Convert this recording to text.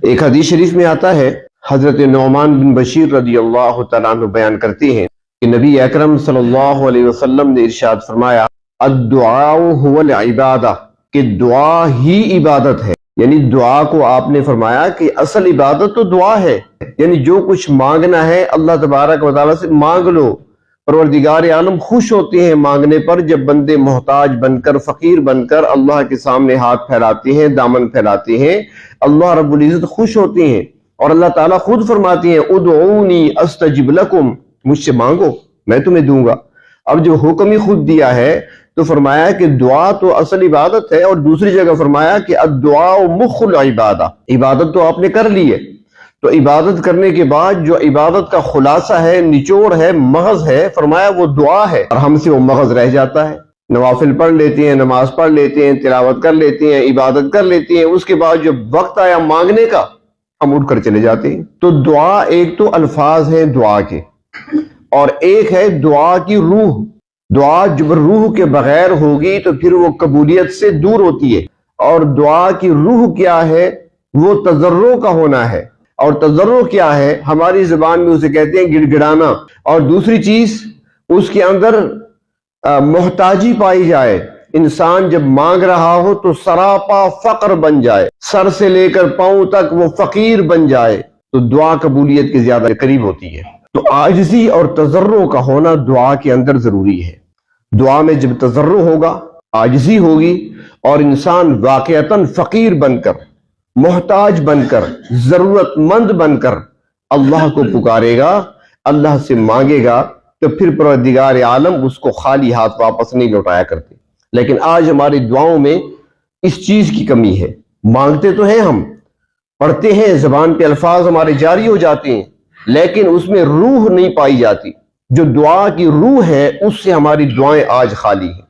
ایک حدیث شریف میں آتا ہے، حضرت نعمان بن بشیر رضی اللہ تعالیٰ عنہ بیان کرتے ہیں کہ نبی اکرم صلی اللہ علیہ وسلم نے ارشاد فرمایا، الدعاء هو العبادہ، کہ دعا ہی عبادت ہے۔ یعنی دعا کو آپ نے فرمایا کہ اصل عبادت تو دعا ہے، یعنی جو کچھ مانگنا ہے اللہ تبارک و تعالیٰ سے مانگ لو۔ پروردگار عالم خوش ہوتے ہیں مانگنے پر، جب بندے محتاج بن کر، فقیر بن کر اللہ کے سامنے ہاتھ پھیلاتے ہیں، دامن پھیلاتے ہیں، اللہ رب العزت خوش ہوتے ہیں۔ اور اللہ تعالیٰ خود فرماتے ہیں، ادعونی استجب لکم، مجھ سے مانگو میں تمہیں دوں گا۔ اب جو حکم ہی خود دیا ہے تو فرمایا کہ دعا تو اصل عبادت ہے، اور دوسری جگہ فرمایا کہ الدعاء مخ العبادہ، عبادت تو آپ نے کر لی ہے، تو عبادت کرنے کے بعد جو عبادت کا خلاصہ ہے، نچوڑ ہے، مغز ہے، فرمایا وہ دعا ہے، اور ہم سے وہ مغز رہ جاتا ہے۔ نوافل پڑھ لیتے ہیں، نماز پڑھ لیتے ہیں، تلاوت کر لیتے ہیں، عبادت کر لیتے ہیں، اس کے بعد جب وقت آیا مانگنے کا ہم اٹھ کر چلے جاتے ہیں۔ تو دعا ایک تو الفاظ ہیں دعا کے، اور ایک ہے دعا کی روح۔ دعا جب روح کے بغیر ہوگی تو پھر وہ قبولیت سے دور ہوتی ہے، اور دعا کی روح کیا ہے؟ وہ تضرع کا ہونا ہے۔ اور تضرع کیا ہے؟ ہماری زبان میں اسے کہتے ہیں گڑ گڑانا۔ اور دوسری چیز اس کے اندر محتاجی پائی جائے، انسان جب مانگ رہا ہو تو سراپا فقر بن جائے، سر سے لے کر پاؤں تک وہ فقیر بن جائے، تو دعا قبولیت کے زیادہ قریب ہوتی ہے۔ تو عاجزی اور تضرع کا ہونا دعا کے اندر ضروری ہے۔ دعا میں جب تضرع ہوگا، عاجزی ہوگی، اور انسان واقعتاً فقیر بن کر، محتاج بن کر، ضرورت مند بن کر اللہ کو پکارے گا، اللہ سے مانگے گا، تو پھر پروردگار عالم اس کو خالی ہاتھ واپس نہیں لوٹایا کرتے۔ لیکن آج ہماری دعاؤں میں اس چیز کی کمی ہے۔ مانگتے تو ہیں، ہم پڑھتے ہیں، زبان پہ الفاظ ہمارے جاری ہو جاتے ہیں، لیکن اس میں روح نہیں پائی جاتی۔ جو دعا کی روح ہے اس سے ہماری دعائیں آج خالی ہیں۔